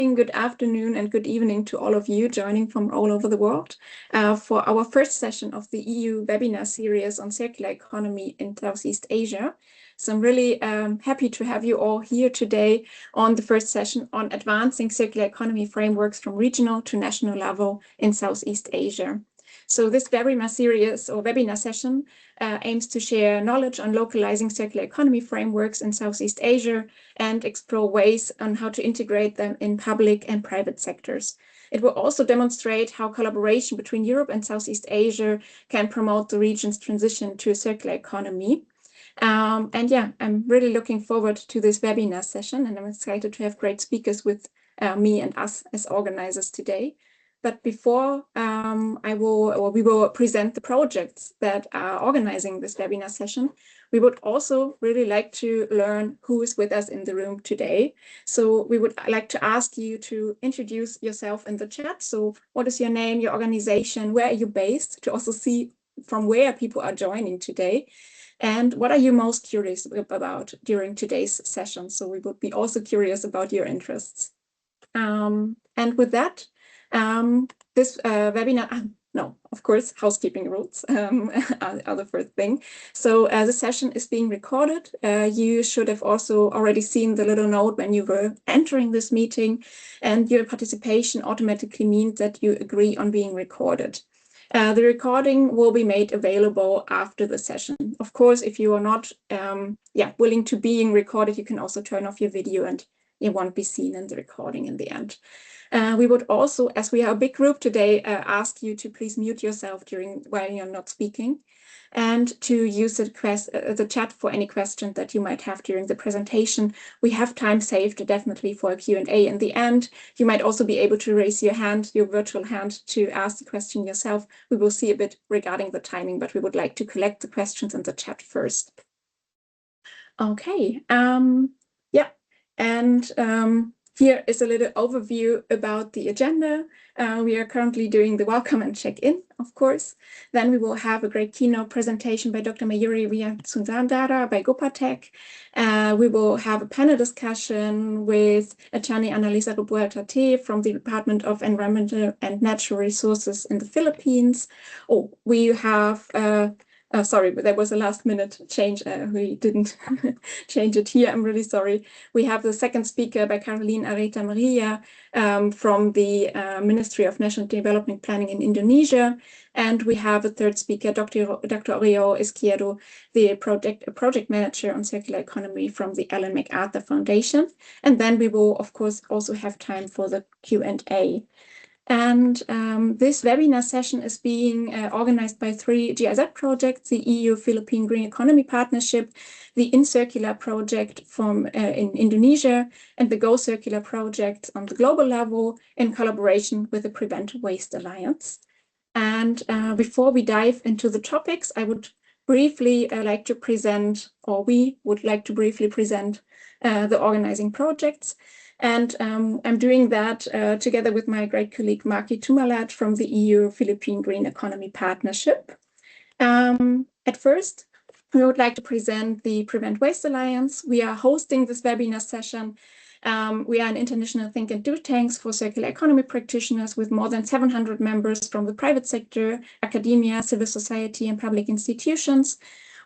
Good afternoon and good evening to all of you joining from all over the world for our first session of the EU webinar series on circular economy in Southeast Asia. So I'm really happy to have you all here today on the first session on advancing circular economy frameworks from regional to national level in Southeast Asia. So this webinar series or webinar session aims to share knowledge on localizing circular economy frameworks in Southeast Asia and explore ways on how to integrate them in public and private sectors. It will also demonstrate how collaboration between Europe and Southeast Asia can promote the region's transition to a circular economy. And yeah, I'm really looking forward to this webinar session, and I'm excited to have great speakers with me and us as organizers today. But before we will present the projects that are organizing this webinar session, we would also really like to learn who is with us in the room today. So we would like to ask you to introduce yourself in the chat. So what is your name, your organization, where are you based, to also see from where people are joining today. And what are you most curious about during today's session? So we would be also curious about your interests. And with that, this webinar, no, of course, housekeeping rules are the first thing. So the session is being recorded. You should have also already seen the little note when you were entering this meeting, and your participation automatically means that you agree on being recorded. The recording will be made available after the session. Of course, if you are not willing to being recorded, you can also turn off your video and you won't be seen in the recording in the end. We would also, as we are a big group today, ask you to please mute yourself while you're not speaking, and to use the chat for any questions that you might have during the presentation. We have time saved definitely for a Q&A in the end. You might also be able to raise your hand, your virtual hand, to ask the question yourself. We will see a bit regarding the timing, but we would like to collect the questions in the chat first. Okay, here is a little overview about the agenda. We are currently doing the welcome and check-in, of course. Then we will have a great keynote presentation by Dr. Mayuri Wijayasundara by GOPA. We will have a panel discussion with Atty. Analiza Rebuelta-Teh from the Department of Environmental and Natural Resources in the Philippines. Oh, we have sorry, but there was a last-minute change. We didn't change it here. I'm really sorry. We have the second speaker by Aretha Merylla from the Ministry of National Development Planning in Indonesia. And we have a third speaker, Dr. Oriol Izquierdo, the project manager on circular economy from the MacArthur Foundation. And then we will, of course, also have time for the Q&A. And this webinar session is being organized by 3 GIZ projects: the EU-Philippine Green Economy Partnership, the InCircular project in Indonesia, and the Go Circular project on the global level in collaboration with the Prevent Waste Alliance. And before we dive into the topics, I would briefly like to present, or we would like to briefly present the organizing projects. And I'm doing that together with my great colleague, Maki Tumalat from the EU-Philippine Green Economy Partnership. At first, we would like to present the Prevent Waste Alliance. We are hosting this webinar session. We are an international think and do tanks for circular economy practitioners with more than 700 members from the private sector, academia, civil society, and public institutions.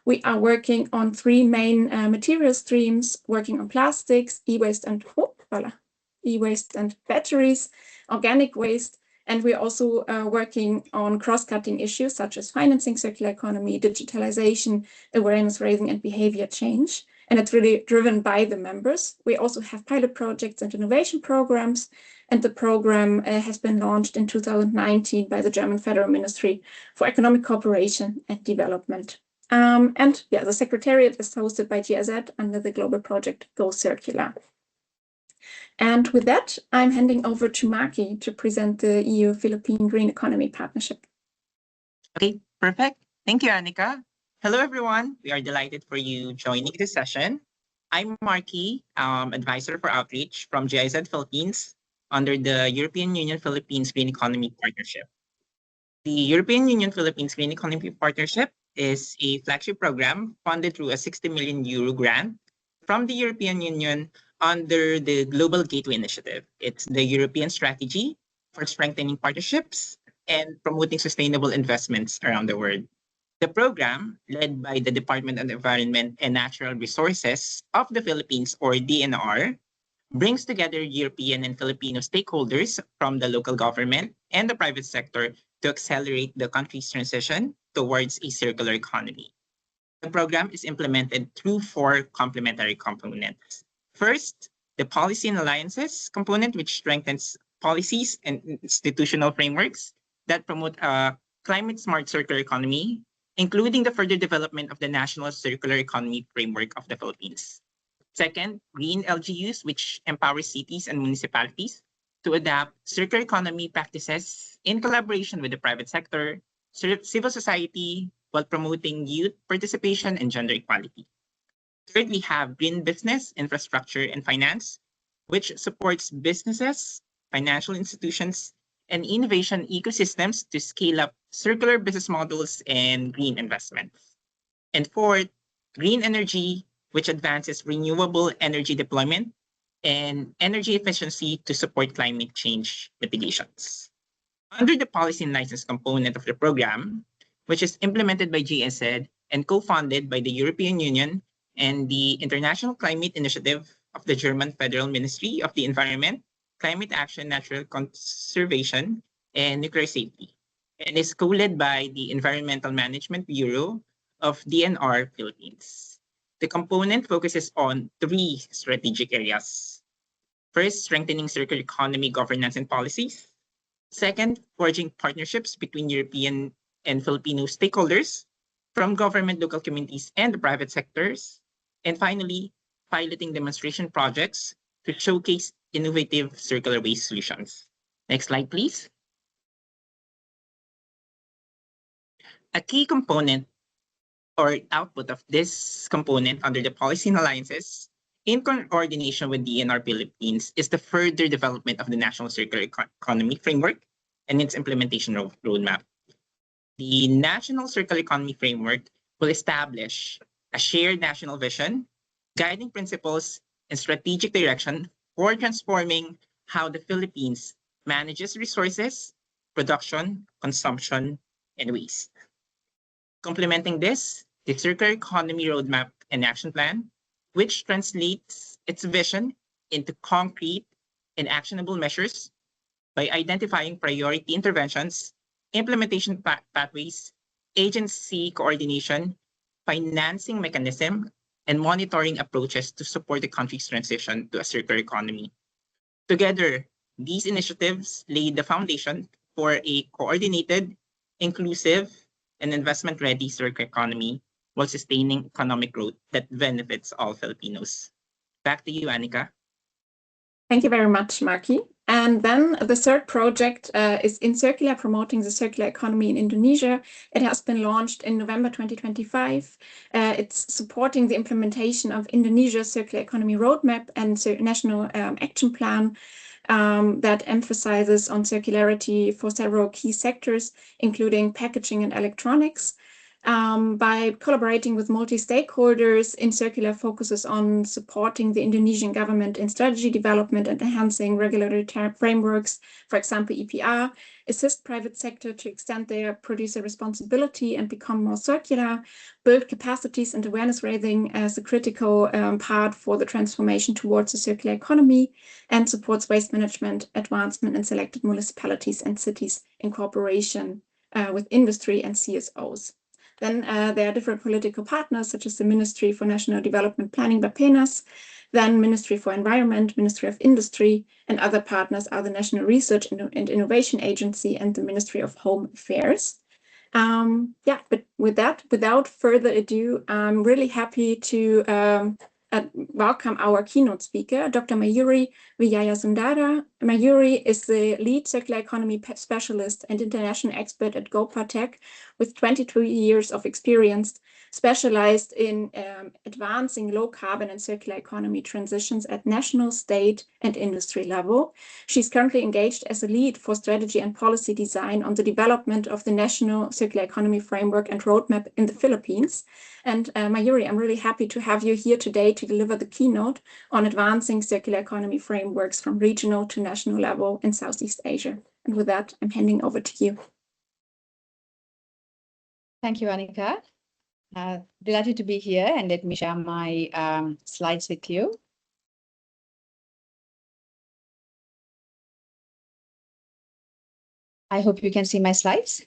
We are working on 3 main material streams, working on plastics, e-waste and batteries, organic waste, and we're also working on cross-cutting issues such as financing circular economy, digitalization, awareness raising, and behavior change. And it's really driven by the members. We also have pilot projects and innovation programs, and the program has been launched in 2019 by the German Federal Ministry for Economic Cooperation and Development. The Secretariat is hosted by GIZ under the global project Go Circular. And with that, I'm handing over to Maki to present the EU-Philippine Green Economy Partnership. Okay, perfect. Thank you, Annika. Hello, everyone. We are delighted for you joining this session. I'm Maki, Advisor for Outreach from GIZ Philippines under the European Union Philippines Green Economy Partnership. The European Union Philippines Green Economy Partnership is a flagship program funded through a 60 million euro grant from the European Union under the Global Gateway Initiative. It's the European strategy for strengthening partnerships and promoting sustainable investments around the world. The program, led by the Department of Environment and Natural Resources of the Philippines, or DNR, brings together European and Filipino stakeholders from the local government and the private sector to accelerate the country's transition towards a circular economy. The program is implemented through 4 complementary components. First, the policy and alliances component, which strengthens policies and institutional frameworks that promote a climate-smart circular economy, including the further development of the National Circular Economy Framework of the Philippines. Second, green LGUs, which empowers cities and municipalities to adapt circular economy practices in collaboration with the private sector, civil society, while promoting youth participation and gender equality. Third, we have green business, infrastructure, and finance, which supports businesses, financial institutions, and innovation ecosystems to scale up circular business models and green investments. And fourth, green energy, which advances renewable energy deployment and energy efficiency to support climate change mitigations. Under the policy and license component of the program, which is implemented by GSED and co-funded by the European Union and the International Climate Initiative of the German Federal Ministry of the Environment, Climate Action, Natural Conservation, and Nuclear Safety, and is co-led by the Environmental Management Bureau of DNR Philippines. The component focuses on 3 strategic areas. First, strengthening circular economy governance and policies. Second, forging partnerships between European and Filipino stakeholders from government, local communities, and the private sectors. And finally, piloting demonstration projects to showcase innovative circular waste solutions. Next slide, please. A key component or output of this component under the policy and alliances in coordination with DNR Philippines is the further development of the National Circular Economy Framework and its implementation roadmap. The National Circular Economy Framework will establish a shared national vision, guiding principles, and strategic direction for transforming how the Philippines manages resources, production, consumption, and waste. Complementing this, the Circular Economy Roadmap and Action Plan, which translates its vision into concrete and actionable measures by identifying priority interventions, implementation pathways, agency coordination, financing mechanism, and monitoring approaches to support the country's transition to a circular economy. Together, these initiatives lay the foundation for a coordinated, inclusive, and investment-ready circular economy while sustaining economic growth that benefits all Filipinos. Back to you, Annika. Thank you very much, Marky. And then the third project is In Circular, promoting the circular economy in Indonesia. It has been launched in November 2025. It's supporting the implementation of Indonesia's circular economy roadmap and national action plan that emphasizes on circularity for several key sectors, including packaging and electronics. By collaborating with multi-stakeholders, In Circular focuses on supporting the Indonesian government in strategy development and enhancing regulatory frameworks, for example, EPR, assist private sector to extend their producer responsibility and become more circular, build capacities and awareness raising as a critical part for the transformation towards a circular economy, and supports waste management advancement in selected municipalities and cities in cooperation with industry and CSOs. Then there are different political partners, such as the Ministry for National Development Planning, Bappenas, then Ministry for Environment, Ministry of Industry, and other partners are the National Research and Innovation Agency and the Ministry of Home Affairs. But with that, without further ado, I'm really happy to welcome our keynote speaker, Dr. Mayuri Wijayasundara. Mayuri is the lead circular economy specialist and international expert at GOPA Tech with 22 years of experience specialized in advancing low carbon and circular economy transitions at national, state, and industry level. She's currently engaged as a lead for strategy and policy design on the development of the National Circular Economy Framework and Roadmap in the Philippines. And Mayuri, I'm really happy to have you here today to deliver the keynote on advancing circular economy frameworks from regional to national level in Southeast Asia. And with that, I'm handing over to you. Thank you, Annika. Delighted to be here, and let me share my slides with you. I hope you can see my slides.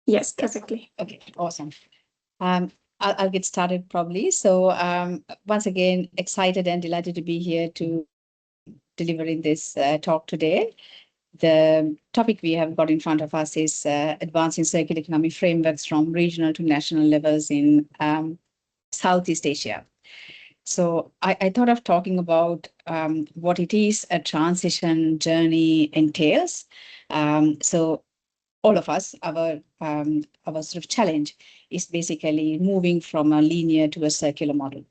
Yes, perfectly. Okay, awesome. I'll get started probably. So once again, excited and delighted to be here to delivering this talk today. The topic we have got in front of us is advancing circular economy frameworks from regional to national levels in Southeast Asia. So I thought of talking about what it is a transition journey entails. So all of us, our sort of challenge is basically moving from a linear to a circular model.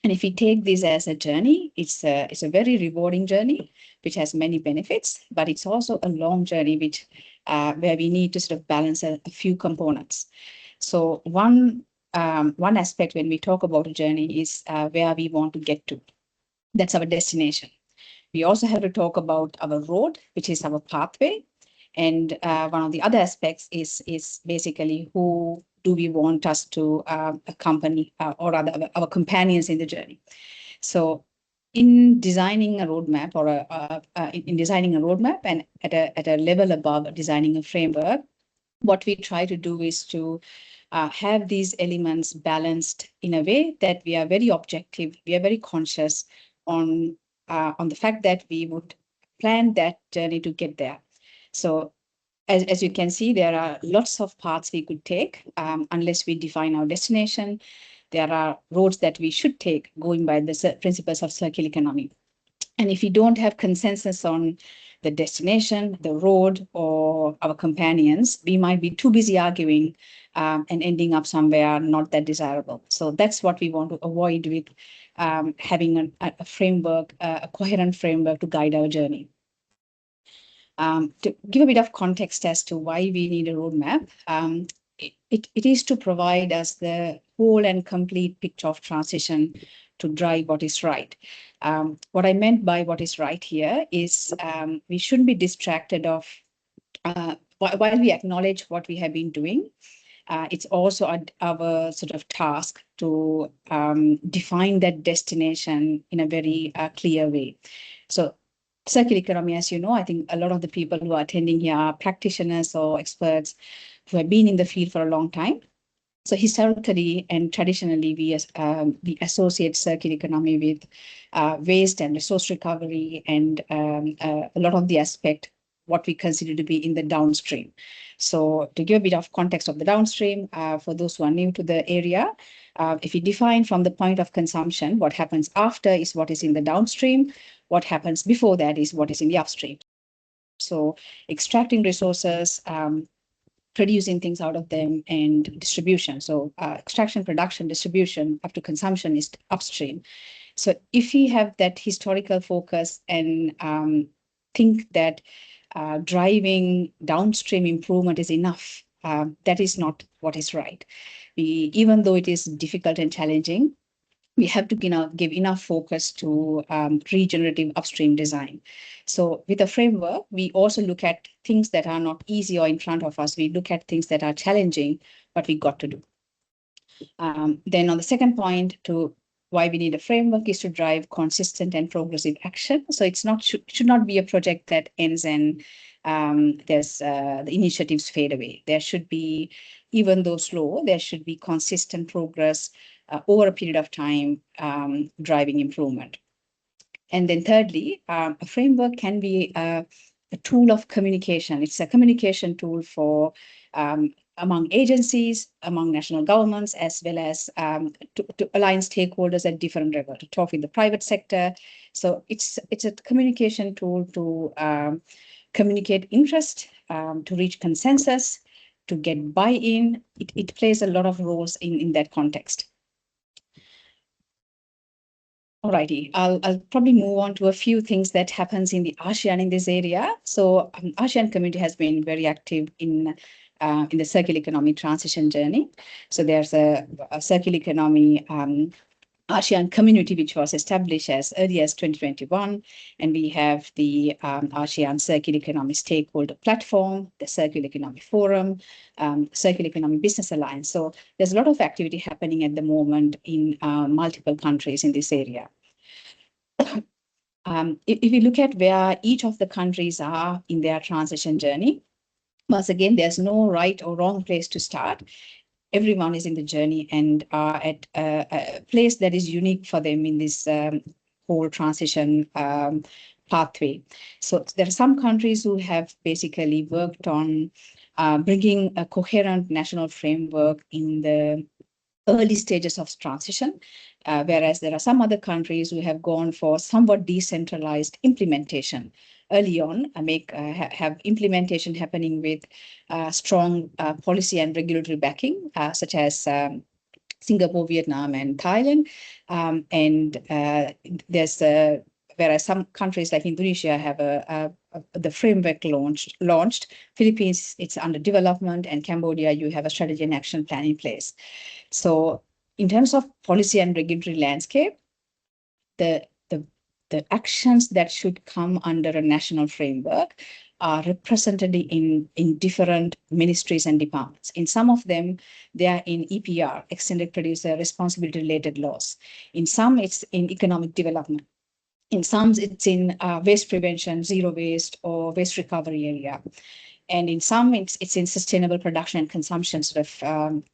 And if we take this as a journey, it's a very rewarding journey, which has many benefits, but it's also a long journey, which where we need to sort of balance a few components. So one aspect when we talk about a journey is where we want to get to. That's our destination. We also have to talk about our road, which is our pathway. And one of the other aspects is basically who do we want us to accompany or rather our companions in the journey. So in designing a roadmap in designing a roadmap and at a level above designing a framework, what we try to do is to have these elements balanced in a way that we are very objective, we are very conscious on the fact that we would plan that journey to get there. So as you can see, there are lots of paths we could take unless we define our destination. There are roads that we should take going by the principles of circular economy. And if we don't have consensus on the destination, the road, or our companions, we might be too busy arguing and ending up somewhere not that desirable. So that's what we want to avoid with having a framework, a coherent framework to guide our journey. To give a bit of context as to why we need a roadmap, it is to provide us the whole and complete picture of transition to drive what is right. What I meant by what is right here is we shouldn't be distracted of, while we acknowledge what we have been doing, it's also our sort of task to define that destination in a very clear way. So circular economy, as you know, I think a lot of the people who are attending here are practitioners or experts who have been in the field for a long time. So historically and traditionally, we associate circular economy with waste and resource recovery and a lot of the aspect what we consider to be in the downstream. So to give a bit of context of the downstream, for those who are new to the area, if we define from the point of consumption, what happens after is what is in the downstream. What happens before that is what is in the upstream. So extracting resources, producing things out of them, and distribution. So extraction, production, distribution up to consumption is upstream. So if we have that historical focus and think that driving downstream improvement is enough, that is not what is right. Even though it is difficult and challenging, we have to give enough focus to regenerative upstream design. So with a framework, we also look at things that are not easy or in front of us. We look at things that are challenging, but we got to do. Then on the second point, to why we need a framework is to drive consistent and progressive action. So it's not should not be a project that ends and there's the initiatives fade away. There should be, even though slow, there should be consistent progress over a period of time, driving improvement. And then thirdly, a framework can be a tool of communication. It's a communication tool for among agencies, among national governments, as well as to align stakeholders at different levels, to talk with the private sector. So it's a communication tool to communicate interest, to reach consensus, to get buy-in, it plays a lot of roles in that context. Alrighty, I'll probably move on to a few things that happens in the ASEAN in this area. So ASEAN community has been very active in the circular economy transition journey. So there's a circular economy ASEAN community, which was established as early as 2021. And we have the ASEAN Circular Economy Stakeholder Platform, the Circular Economy Forum, Circular Economy Business Alliance. So there's a lot of activity happening at the moment in multiple countries in this area. If you look at where each of the countries are in their transition journey, once again, there's no right or wrong place to start. Everyone is in the journey and are at a place that is unique for them in this whole transition pathway. So there are some countries who have basically worked on bringing a coherent national framework in the early stages of transition, whereas there are some other countries who have gone for somewhat decentralized implementation early on, have implementation happening with strong policy and regulatory backing, such as Singapore, Vietnam, and Thailand. Whereas some countries like Indonesia have the framework launched. Philippines, it's under development, and Cambodia, you have a strategy and action plan in place. So in terms of policy and regulatory landscape, the actions that should come under a national framework are represented in different ministries and departments. In some of them, they are in EPR, Extended Producer Responsibility Related Laws. In some, it's in economic development. In some, it's in waste prevention, zero waste, or waste recovery area. And in some, it's in sustainable production and consumption sort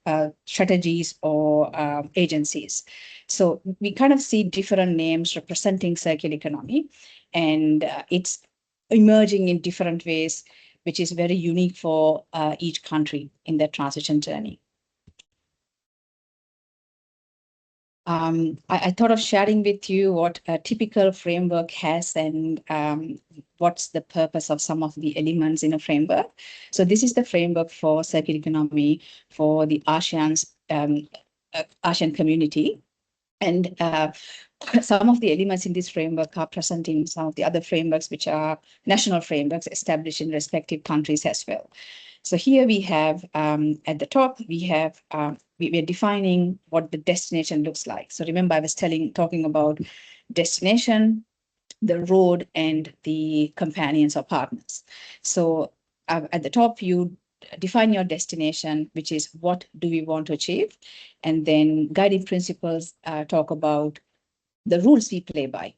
of strategies or agencies. So we kind of see different names representing circular economy, and it's emerging in different ways, which is very unique for each country in their transition journey. I thought of sharing with you what a typical framework has and what's the purpose of some of the elements in a framework. So this is the framework for circular economy for the ASEAN community. And some of the elements in this framework are present in some of the other frameworks, which are national frameworks established in respective countries as well. So here we have, at the top, we are defining what the destination looks like. So remember, I was talking about destination, the road, and the companions or partners. So at the top, you define your destination, which is what do we want to achieve? And then guiding principles talk about the rules we play by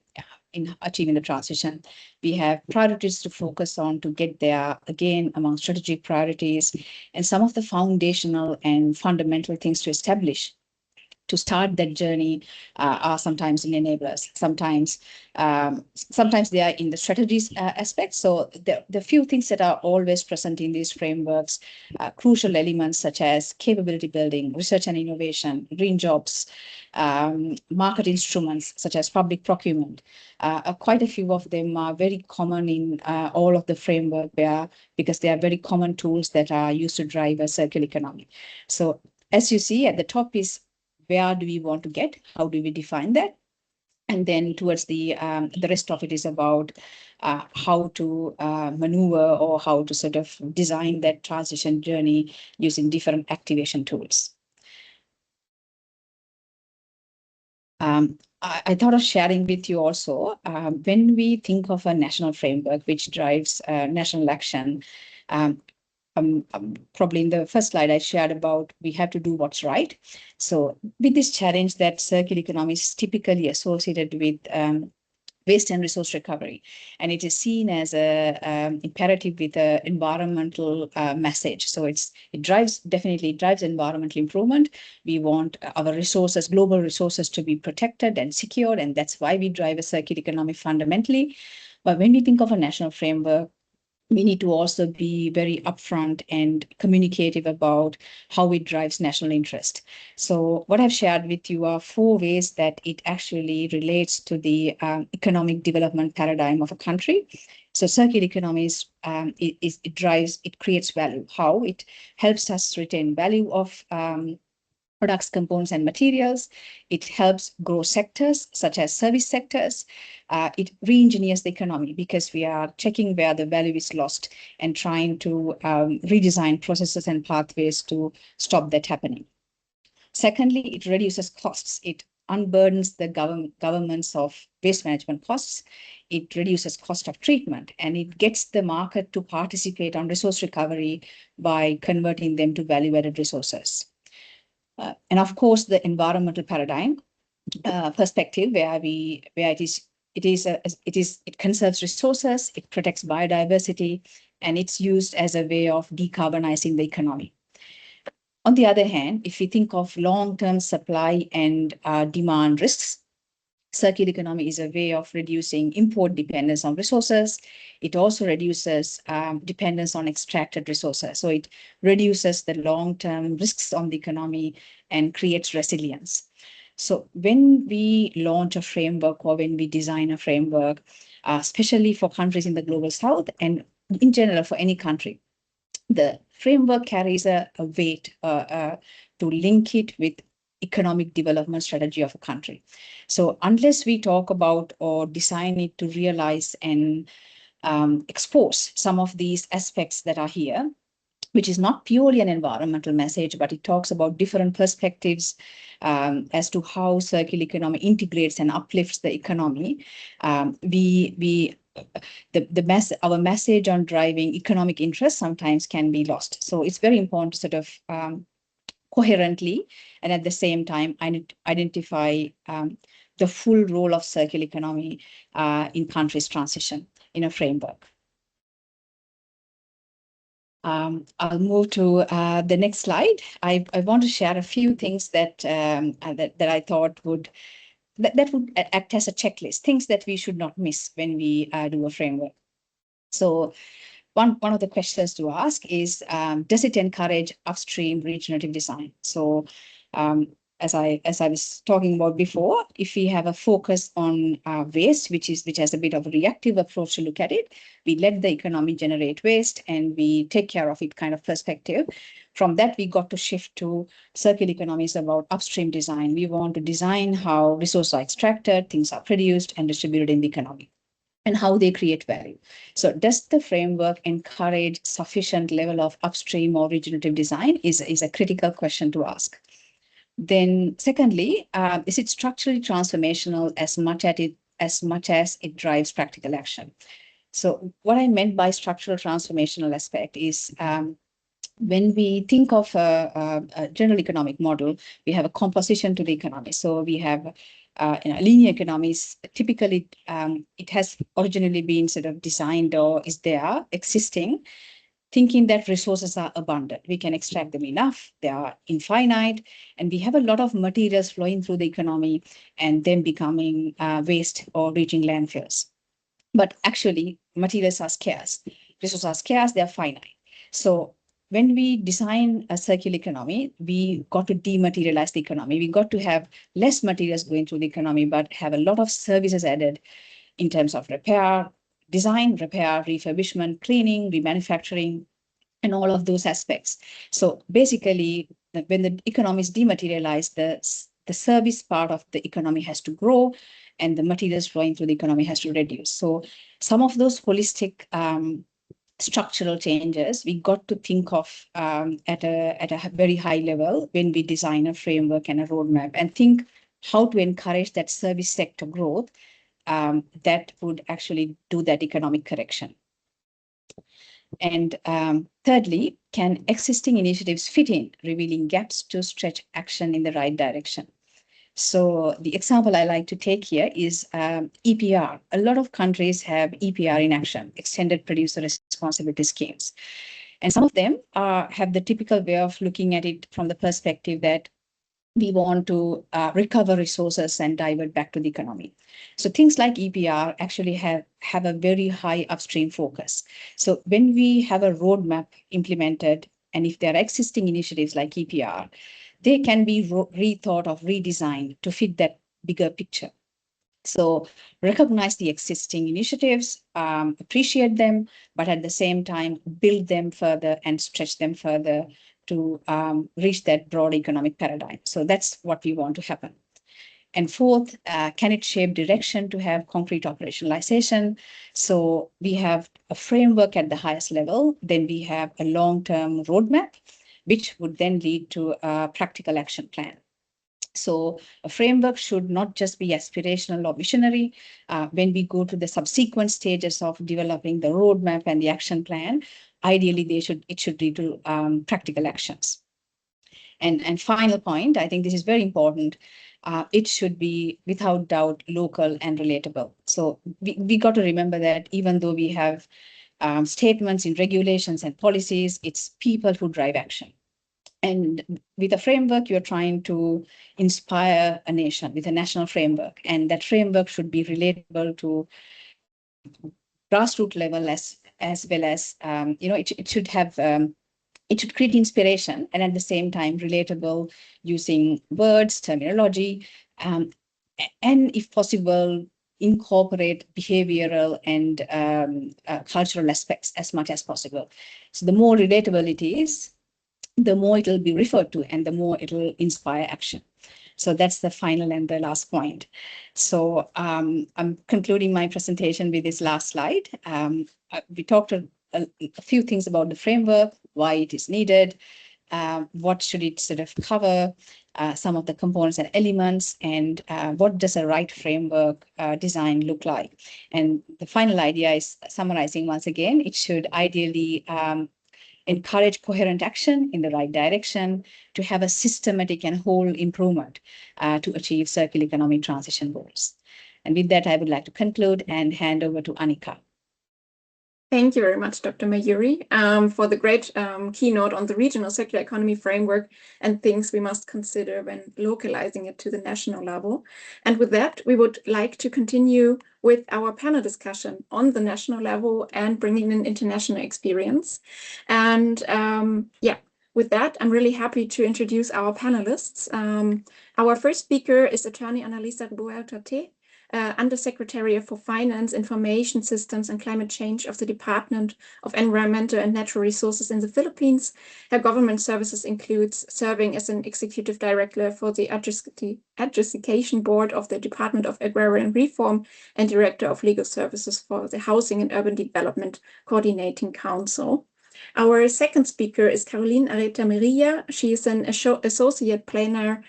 in achieving the transition. We have priorities to focus on to get there, again, among strategic priorities, and some of the foundational and fundamental things to establish to start that journey are sometimes in enablers. Sometimes they are in the strategies aspect. So the few things that are always present in these frameworks, crucial elements such as capability building, research and innovation, green jobs, market instruments such as public procurement. Quite a few of them are very common in all of the framework because they are very common tools that are used to drive a circular economy. So as you see at the top is where do we want to get? How do we define that? And then towards the rest of it is about how to maneuver or how to sort of design that transition journey using different activation tools. I thought of sharing with you also, when we think of a national framework which drives national action, probably in the first slide I shared about we have to do what's right. So with this challenge that circular economy is typically associated with waste and resource recovery, and it is seen as a imperative with an environmental message. So it definitely drives environmental improvement. We want our resources, global resources, to be protected and secured, and that's why we drive a circular economy fundamentally. But when we think of a national framework, we need to also be very upfront and communicative about how it drives national interest. So what I've shared with you are 4 ways that it actually relates to the economic development paradigm of a country. So circular economies, it creates value. How? It helps us retain value of products, components, and materials. It helps grow sectors such as service sectors. It re-engineers the economy because we are checking where the value is lost and trying to redesign processes and pathways to stop that happening. Secondly, it reduces costs. It unburdens the governments of waste management costs. It reduces cost of treatment, and it gets the market to participate on resource recovery by converting them to value-added resources. And of course, the environmental paradigm perspective, where it conserves resources, it protects biodiversity, and it's used as a way of decarbonizing the economy. On the other hand, if we think of long-term supply and demand risks, circular economy is a way of reducing import dependence on resources. It also reduces dependence on extracted resources. So it reduces the long-term risks on the economy and creates resilience. So when we launch a framework or when we design a framework, especially for countries in the global south and in general for any country, the framework carries a weight to link it with economic development strategy of a country. So unless we talk about or design it to realize and expose some of these aspects that are here, which is not purely an environmental message, but it talks about different perspectives as to how circular economy integrates and uplifts the economy. Our message on driving economic interest sometimes can be lost. So it's very important to sort of coherently and at the same time identify the full role of circular economy in countries' transition in a framework. I'll move to the next slide. I want to share a few things that I thought would act as a checklist, things that we should not miss when we do a framework. So one of the questions to ask is, does it encourage upstream regenerative design? So as I was talking about before, if we have a focus on waste, which has a bit of a reactive approach to look at it, we let the economy generate waste and we take care of it kind of perspective. From that, we got to shift to circular economies about upstream design. We want to design how resources are extracted, things are produced and distributed in the economy, and how they create value. So does the framework encourage sufficient level of upstream or regenerative design is a critical question to ask. Then secondly, is it structurally transformational as much as it drives practical action? So what I meant by structural transformational aspect is when we think of a general economic model, we have a composition to the economy. So we have linear economies. Typically, it has originally been sort of designed or is there existing, thinking that resources are abundant. We can extract them enough, they are infinite, and we have a lot of materials flowing through the economy and then becoming waste or reaching landfills. But actually, materials are scarce, resources are scarce, they are finite. So when we design a circular economy, we got to dematerialize the economy. We got to have less materials going through the economy, but have a lot of services added in terms of repair, design, repair, refurbishment, cleaning, remanufacturing, and all of those aspects. So basically, when the economy is dematerialized, the service part of the economy has to grow and the materials flowing through the economy has to reduce. So some of those holistic structural changes we got to think of at a very high level when we design a framework and a roadmap, and think how to encourage that service sector growth that would actually do that economic correction. And thirdly, can existing initiatives fit in, revealing gaps to stretch action in the right direction? So the example I like to take here is EPR. A lot of countries have EPR in action, extended producer responsibility schemes. And some of them have the typical way of looking at it from the perspective that we want to recover resources and divert back to the economy. So things like EPR actually have a very high upstream focus. So when we have a roadmap implemented, and if there are existing initiatives like EPR, they can be rethought or redesigned to fit that bigger picture. So recognize the existing initiatives, appreciate them, but at the same time, build them further and stretch them further to reach that broad economic paradigm. So that's what we want to happen. And fourth, can it shape direction to have concrete operationalization? So we have a framework at the highest level, then we have a long-term roadmap, which would then lead to a practical action plan. So a framework should not just be aspirational or visionary. When we go to the subsequent stages of developing the roadmap and the action plan, ideally it should lead to practical actions. And final point, I think this is very important. It should be without doubt local and relatable. So we got to remember that even though we have statements in regulations and policies, it's people who drive action. And with a framework, you're trying to inspire a nation with a national framework. And that framework should be relatable to grassroots level as well as, it should have, it should create inspiration and at the same time relatable using words, terminology, and if possible, incorporate behavioral and cultural aspects as much as possible. So the more relatable it is, the more it will be referred to and the more it will inspire action. So that's the final and the last point. So I'm concluding my presentation with this last slide. We talked a few things about the framework, why it is needed, what should it sort of cover, some of the components and elements, and what does a right framework design look like. And the final idea is summarizing once again, it should ideally encourage coherent action in the right direction to have a systematic and whole improvement to achieve circular economy transition goals. And with that, I would like to conclude and hand over to Annika. Thank you very much, Dr. Mayuri, for the great keynote on the regional circular economy framework and things we must consider when localizing it to the national level. And with that, we would like to continue with our panel discussion on the national level and bringing in international experience. And with that, I'm really happy to introduce our panelists. Our first speaker is Attorney Analiza Rebuelta-Teh, Undersecretary for Finance, Information Systems and Climate Change of the Department of Environmental and Natural Resources in the Philippines. Her government services includes serving as an Executive Director for the Adjudication Board of the Department of Agrarian Reform and Director of Legal Services for the Housing and Urban Development Coordinating Council. Our second speaker is Caroline Aretha Merylla. She is an associate planner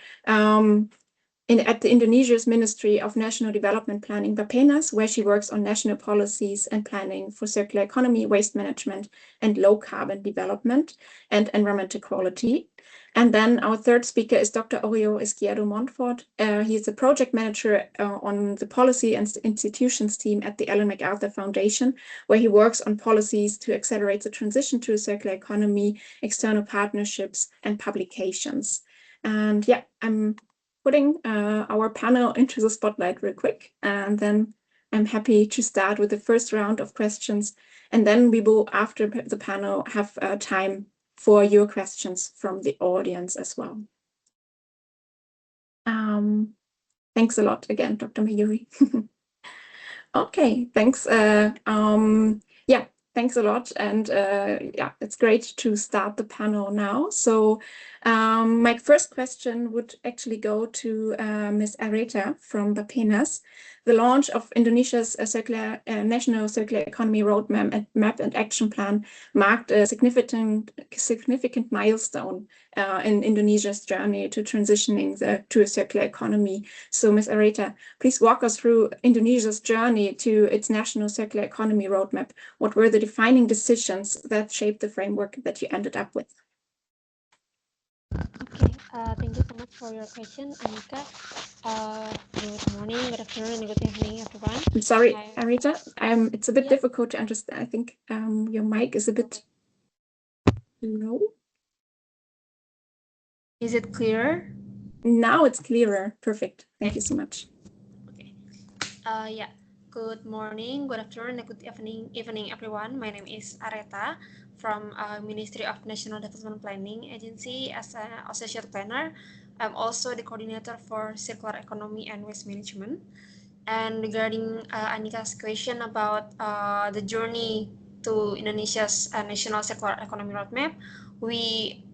at the Indonesia's Ministry of National Development Planning, Bappenas, where she works on national policies and planning for circular economy, waste management, and low carbon development and environmental quality. And then our third speaker is Dr. Oriol Izquierdo Montfort. He is a project manager on the policy and institutions team at the MacArthur Foundation, where he works on policies to accelerate the transition to a circular economy, external partnerships, and publications. And yeah, I'm putting our panel into the spotlight real quick, and then I'm happy to start with the first round of questions, and then we will, after the panel, have time for your questions from the audience as well. Thanks a lot again, Dr. Mayuri. Okay, thanks. Thanks a lot. And it's great to start the panel now. So my first question would actually go to Ms. Aretha from Bappenas. The launch of Indonesia's National Circular Economy Roadmap and Action Plan marked a significant milestone in Indonesia's journey to transitioning to a circular economy. So, Ms. Aretha, please walk us through Indonesia's journey to its National Circular Economy Roadmap. What were the defining decisions that shaped the framework that you ended up with? Okay, thank you so much for your question, Annika. Good morning, good afternoon, and good evening, everyone. I'm sorry, Aretha, it's a bit difficult to understand. I think your mic is a bit low. Is it clearer? Now it's clearer. Perfect. Thank you so much. Okay. Yeah. Good morning, good afternoon, and good evening, everyone. My name is Aretha from Ministry of National Development Planning Agency as an associate planner. I'm also the coordinator for circular economy and waste management. And regarding Anika's question about the journey to Indonesia's national circular economy roadmap, we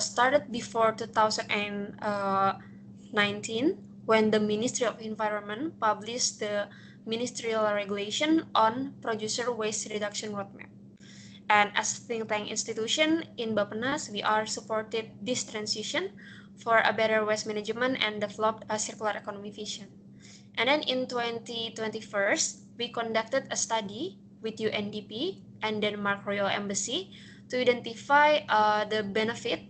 started before 2019 when the Ministry of Environment published the ministerial regulation on producer waste reduction roadmap. And as a think tank institution in Bappenas, we are supported this transition for a better waste management and developed a circular economy vision. And then in 2021, we conducted a study with UNDP and Denmark Royal Embassy to identify the benefit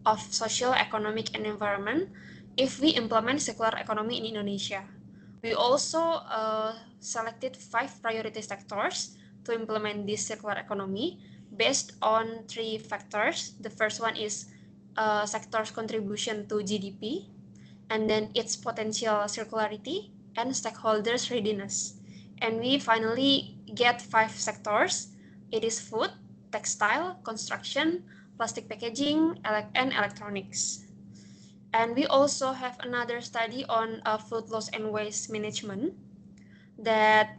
of social, economic, and environment if we implement circular economy in Indonesia. We also selected 5 priority sectors to implement this circular economy based on 3 factors. The first one is sector's contribution to GDP, and then its potential circularity and stakeholders' readiness. And we finally get 5 sectors. It is food, textile, construction, plastic packaging, and electronics. And we also have another study on food loss and waste management that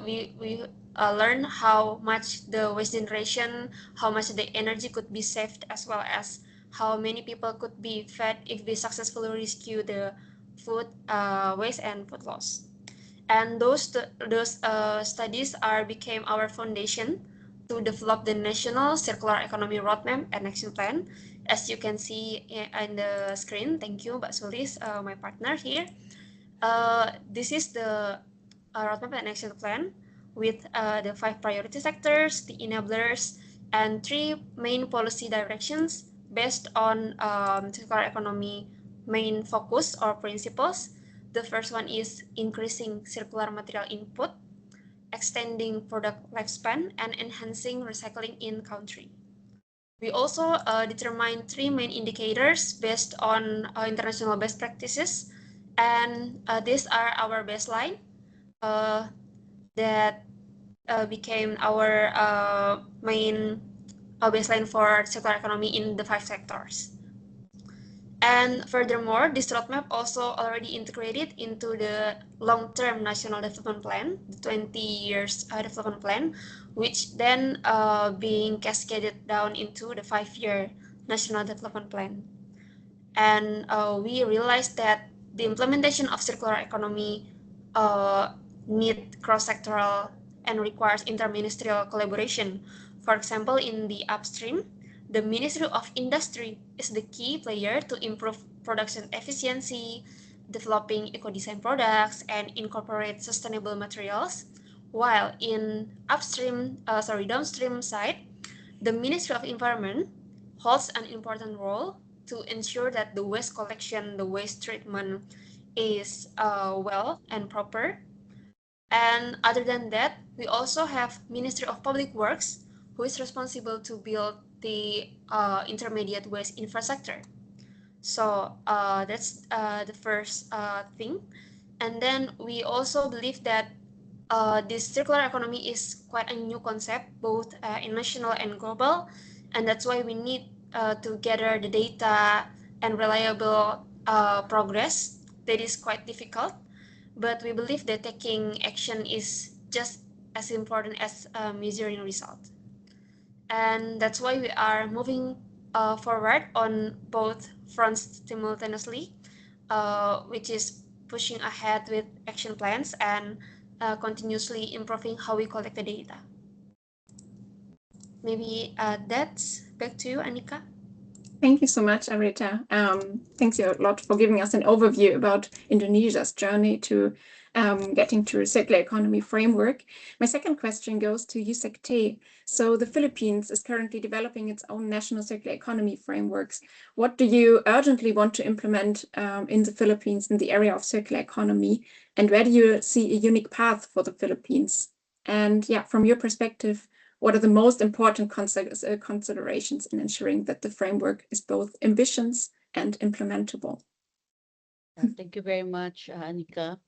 we learn how much the waste generation, how much the energy could be saved, as well as how many people could be fed if we successfully rescue the food waste and food loss. And those studies became our foundation to develop the National Circular Economy Roadmap and Action Plan. As you can see in the screen, thank you, Mbak Sulis, my partner here. This is the roadmap and action plan with the 5 priority sectors, the enablers, and 3 main policy directions based on circular economy main focus or principles. The first one is increasing circular material input, extending product lifespan, and enhancing recycling in country. We also determine 3 main indicators based on international best practices, and these are our baseline that became our main baseline for circular economy in the 5 sectors. And furthermore, this roadmap also already integrated into the long-term national development plan, the 20 years development plan, which then being cascaded down into the 5-year national development plan. And we realized that the implementation of circular economy need cross-sectoral and requires interministerial collaboration. For example, in the upstream, the Ministry of Industry is the key player to improve production efficiency, developing eco-design products, and incorporate sustainable materials. While in downstream side, the Ministry of Environment holds an important role to ensure that the waste collection, the waste treatment is well and proper. And other than that, we also have Ministry of Public Works, who is responsible to build the intermediate waste infrastructure. So that's the first thing. And then we also believe that this circular economy is quite a new concept, both in national and global. And that's why we need to gather the data and reliable progress. That is quite difficult. But we believe that taking action is just as important as measuring result. And that's why we are moving forward on both fronts simultaneously, which is pushing ahead with action plans and continuously improving how we collect the data. Maybe that's back to you, Anika. Thank you so much, Aretha. Thanks a lot for giving us an overview about Indonesia's journey to getting to a circular economy framework. My second question goes to Wijayasundara. So the Philippines is currently developing its own national circular economy frameworks. What do you urgently want to implement in the Philippines in the area of circular economy? And where do you see a unique path for the Philippines? And yeah, from your perspective, what are the most important considerations in ensuring that the framework is both ambitious and implementable? Thank you very much, Anika.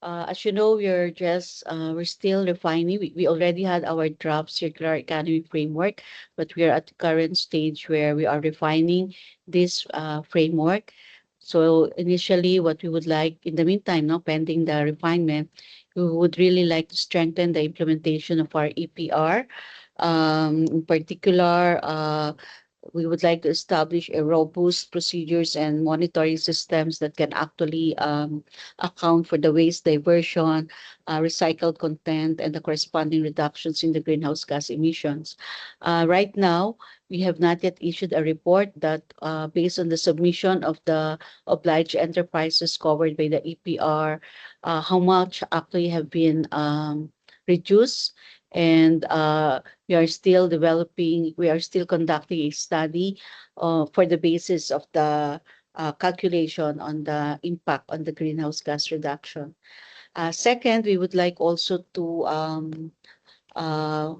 As you know, we're still refining. We already had our draft circular economy framework, but we are at the current stage where we are refining this framework. So initially, what we would like in the meantime, now pending the refinement, we would really like to strengthen the implementation of our EPR. In particular, we would like to establish a robust procedures and monitoring systems that can actually account for the waste diversion, recycled content, and the corresponding reductions in the greenhouse gas emissions. Right now, we have not yet issued a report that, based on the submission of the obliged enterprises covered by the EPR, how much actually have been reduced, and we are still conducting a study for the basis of the calculation on the impact on the greenhouse gas reduction. Second, we would like also to uh,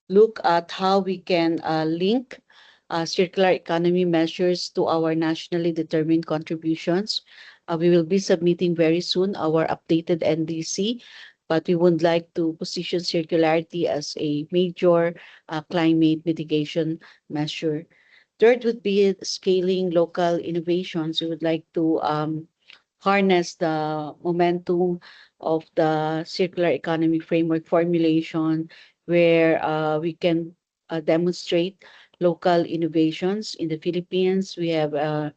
look at how we can link circular economy measures to our nationally determined contributions. We will be submitting very soon our updated NDC, but we would like to position circularity as a major climate mitigation measure. Third would be scaling local innovations. We would like to harness the momentum of the circular economy framework formulation, where we can demonstrate local innovations. In the Philippines, we have a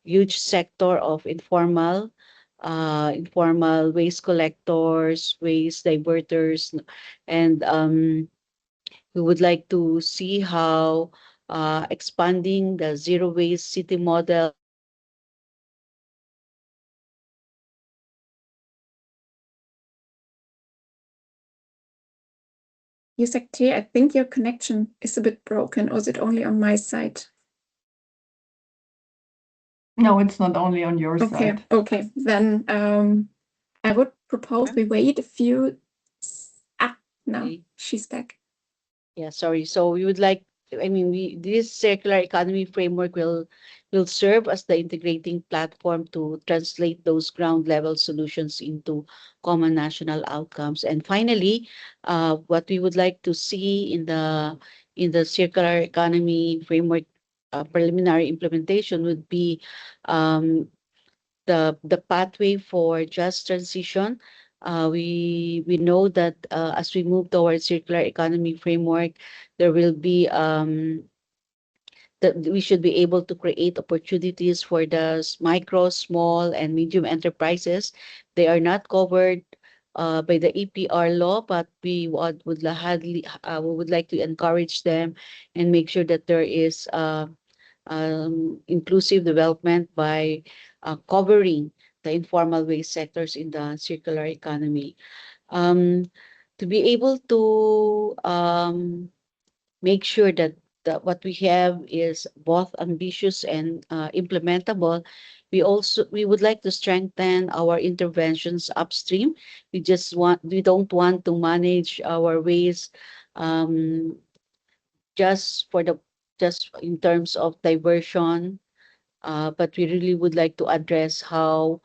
huge sector of informal waste collectors, waste diverters, and we would like to see how expanding the zero waste city model. Yusek, I think your connection is a bit broken, or is it only on my side? No, it's not only on your Okay, side. okay. Then I would propose we wait a few. No, Okay. she's back. Yeah, sorry. So we would like, this circular economy framework will serve as the integrating platform to translate those ground level solutions into common national outcomes. And finally, what we would like to see in the circular economy framework preliminary implementation would be um, the pathway for just transition. We know that as we move towards circular economy framework, there will be that we should be able to create opportunities for the micro, small, and medium enterprises. They are not covered by the EPR law, but we would like to encourage them and make sure that there is inclusive development by covering the informal waste sectors in the circular economy. Um, to be able to make sure that what we have is both ambitious and implementable, we would like to strengthen our interventions upstream. We don't want to manage our waste um, just for the just in terms of diversion, but we really would like to address how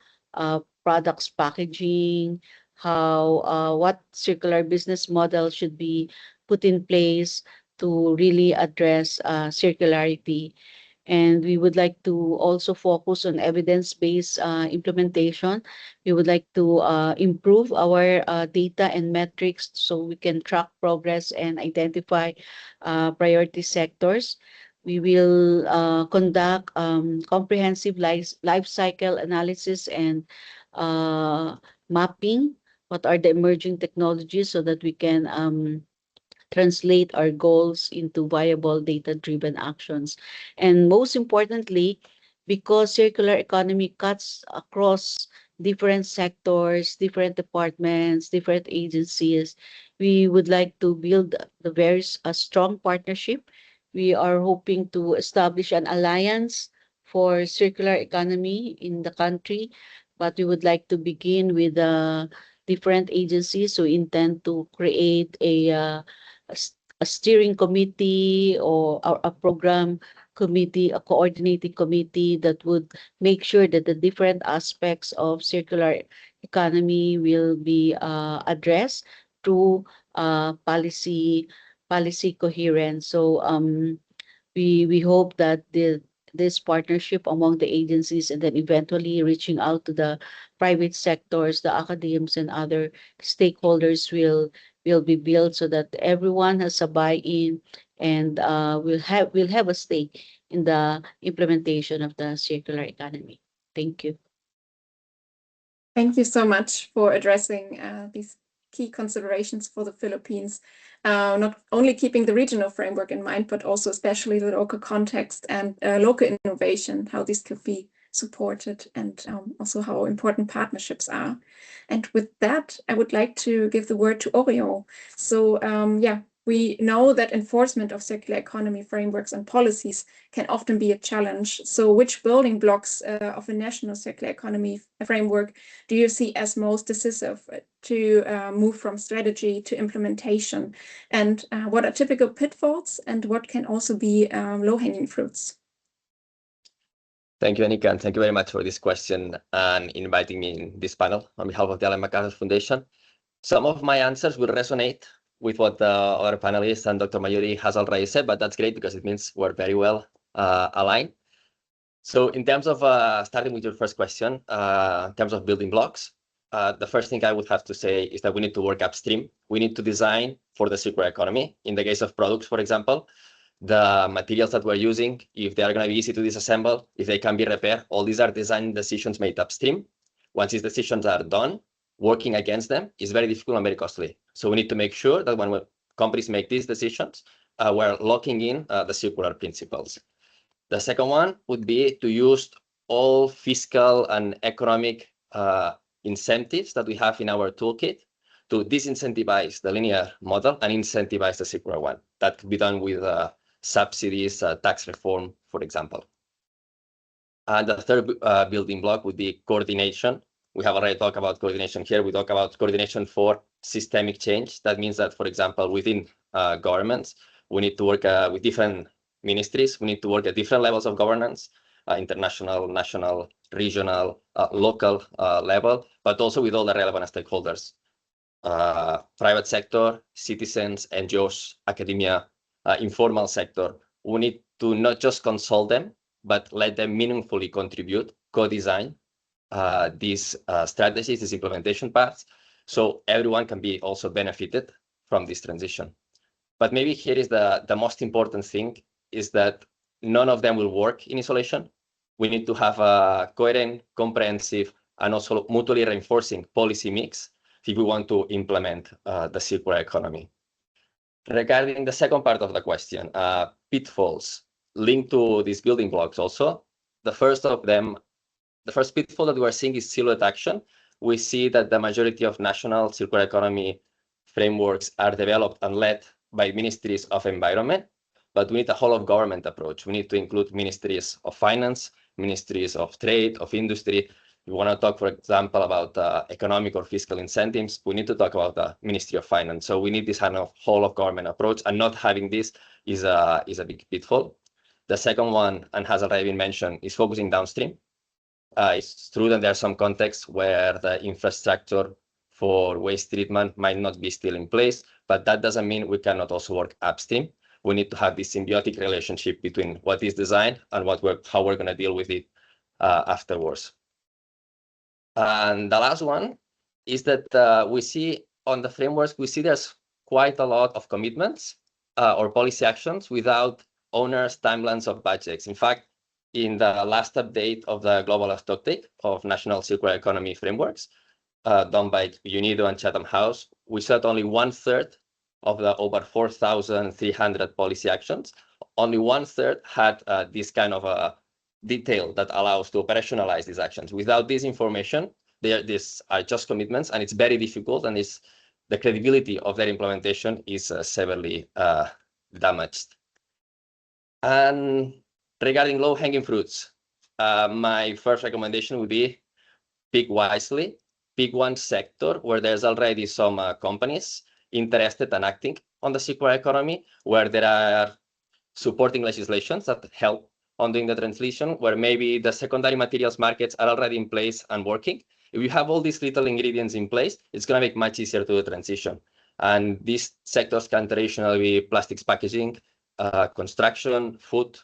products packaging, how what circular business model should be put in place to really address circularity. And we would like to also focus on evidence-based implementation. We would like to improve our data and metrics so we can track progress and identify priority sectors. We will conduct comprehensive life cycle analysis and uh, mapping what are the emerging technologies so that we can translate our goals into viable data-driven actions. And most importantly, because circular economy cuts across different sectors, different departments, different agencies, we would like to build a strong partnership. We are hoping to establish an alliance for circular economy in the country, but we would like to begin with different agencies who intend to create a steering committee or a program committee, a coordinating committee that would make sure that the different aspects of circular economy will be addressed through policy coherence. So we hope that this partnership among the agencies and then eventually reaching out to the private sectors, the academics and other stakeholders will be built so that everyone has a buy-in and will have a stake in the implementation of the circular economy. Thank you. Thank you so much for addressing these key considerations for the Philippines, not only keeping the regional framework in mind, but also especially the local context and local innovation, how these could be supported, and also how important partnerships are. And with that, I would like to give the word to Oriol. So we know that enforcement of circular economy frameworks and policies can often be a challenge. So which building blocks of a national circular economy framework do you see as most decisive to move from strategy to implementation? And what are typical pitfalls and what can also be low-hanging fruits? Thank you, Anika, and thank you very much for this question and inviting me in this panel on behalf of the MacArthur Foundation. Some of my answers will resonate with what the other panelists and Dr. Mayuri has already said, but that's great because it means we're very well aligned. So in terms of starting with your first question, in terms of building blocks, the first thing I would have to say is that we need to work upstream. We need to design for the circular economy. In the case of products, for example, the materials that we're using, if they are going to be easy to disassemble, if they can be repaired, all these are design decisions made upstream. Once these decisions are done, working against them is very difficult and very costly. So we need to make sure that when companies make these decisions, we're locking in the circular principles. The second one would be to use all fiscal and economic incentives that we have in our toolkit to disincentivize the linear model and incentivize the circular one. That could be done with subsidies, tax reform, for example. And the third building block would be coordination. We have already talked about coordination here. We talk about coordination for systemic change. That means that, for example, within governments, we need to work with different ministries. We need to work at different levels of governance, international, national, regional, local level, but also with all the relevant stakeholders, private sector, citizens, NGOs, academia, informal sector. We need to not just consult them, but let them meaningfully contribute, co-design these strategies, these implementation paths, so everyone can be also benefited from this transition. But maybe here is the most important thing, is that none of them will work in isolation. We need to have a coherent, comprehensive, and also mutually reinforcing policy mix if we want to implement the circular economy. Regarding the second part of the question, pitfalls linked to these building blocks also, the first pitfall that we are seeing is silhouette action. We see that the majority of national circular economy frameworks are developed and led by ministries of environment, but we need a whole of government approach. We need to include ministries of finance, ministries of trade, of industry. We want to talk, for example, about economic or fiscal incentives. We need to talk about the Ministry of Finance. So we need this kind of whole of government approach, and not having this is a big pitfall. The second one, and has already been mentioned, is focusing downstream. It's true that there are some contexts where the infrastructure for waste treatment might not be still in place, but that doesn't mean we cannot also work upstream. We need to have this symbiotic relationship between what is designed and how we're going to deal with it afterwards. And the last one is that we see on the frameworks, we see there's quite a lot of commitments or policy actions without owners, timelines of budgets. In fact, in the last update of the Global Stocktake of National Circular Economy Frameworks, done by UNIDO and Chatham House, we saw only 1/3 of the over 4,300 policy actions. Only 1/3 had this kind of a detail that allows to operationalize these actions. Without this information, these are just commitments, and it's very difficult, and the credibility of their implementation is severely damaged. And regarding low-hanging fruits, my first recommendation would be pick wisely. Pick one sector where there's already some companies interested and acting on the circular economy, where there are supporting legislations that help on doing the transition, where maybe the secondary materials markets are already in place and working. If you have all these little ingredients in place, it's going to make much easier to do the transition. And these sectors can traditionally be plastics packaging, construction, food,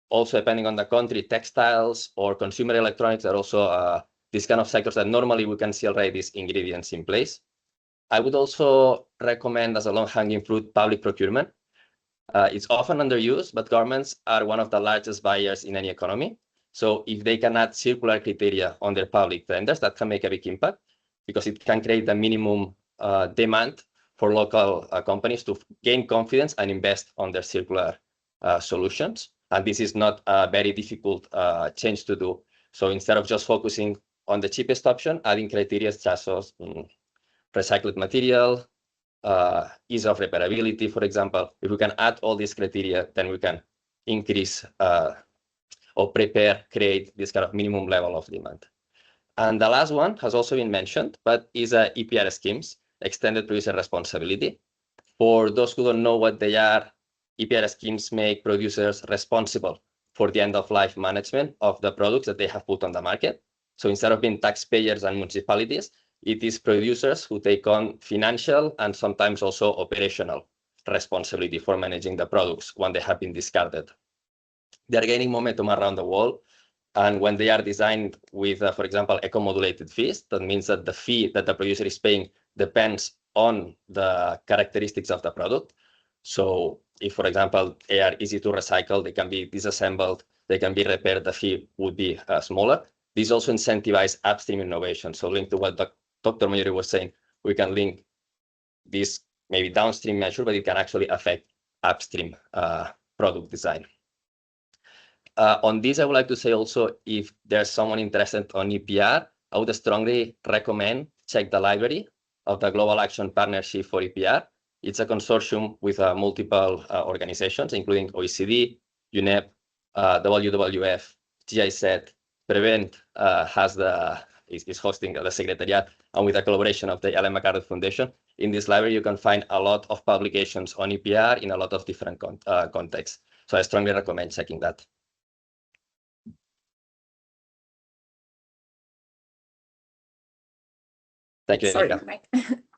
also depending on the country, textiles or consumer electronics are also these kind of sectors that normally we can see already these ingredients in place. I would also recommend as a long-hanging fruit public procurement. It's often underused, but governments are one of the largest buyers in any economy. So if they can add circular criteria on their public tenders, that can make a big impact because it can create the minimum demand for local companies to gain confidence and invest on their circular solutions. And this is not a very difficult change to do. So instead of just focusing on the cheapest option, adding criteria such as recycled material, ease of repairability, for example, if we can add all these criteria, then we can increase or create this kind of minimum level of demand. And the last one has also been mentioned, but is EPR schemes, extended producer responsibility. For those who don't know what they are, EPR schemes make producers responsible for the end-of-life management of the products that they have put on the market. So instead of being taxpayers and municipalities, it is producers who take on financial and sometimes also operational responsibility for managing the products when they have been discarded. They are gaining momentum around the world. And when they are designed with, for example, eco-modulated fees, that means that the fee that the producer is paying depends on the characteristics of the product. So if, for example, they are easy to recycle, they can be disassembled, they can be repaired, the fee would be smaller. This also incentivizes upstream innovation. So linked to what Dr. Mayuri was saying, we can link this maybe downstream measure, but it can actually affect upstream product design. On this, I would like to say also, if there's someone interested on EPR, I would strongly recommend check the library of the Global Action Partnership for EPR. It's a consortium with multiple organizations, including OECD, UNEP, WWF, GIZ, Prevent is hosting the secretariat, and with the collaboration of the Ellen MacArthur Foundation. In this library, you can find a lot of publications on EPR in a lot of different contexts. So I strongly recommend checking that. Thank you, Sorry, Anika. Mike.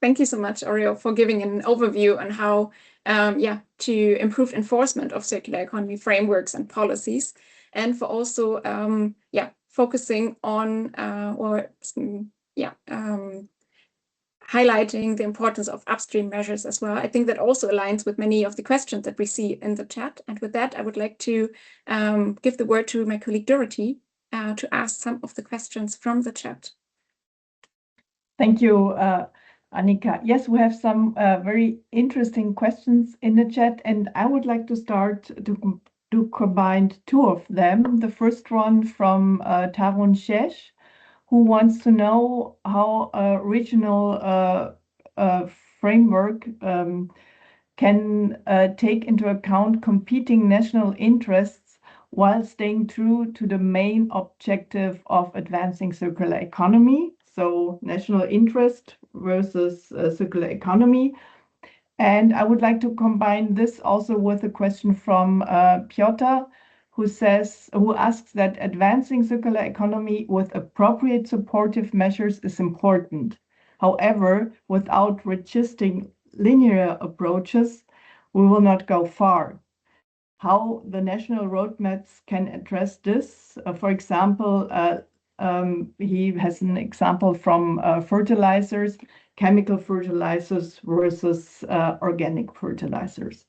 Thank you so much, Oriol, for giving an overview on how, to improve enforcement of circular economy frameworks and policies, and for also, focusing on highlighting the importance of upstream measures as well. I think that also aligns with many of the questions that we see in the chat. And with that, I would like to give the word to my colleague Dorothy to ask some of the questions from the chat. Thank you, Anika. Yes, we have some very interesting questions in the chat, and I would like to start to combine two of them. The first one from Tarun Shesh, who wants to know how a regional framework can take into account competing national interests while staying true to the main objective of advancing circular economy. So national interest versus circular economy. And I would like to combine this also with a question from Piotr, who asks that advancing circular economy with appropriate supportive measures is important. However, without resisting linear approaches, we will not go far. How the national roadmaps can address this? For example, he has an example from fertilizers, chemical fertilizers versus organic fertilizers.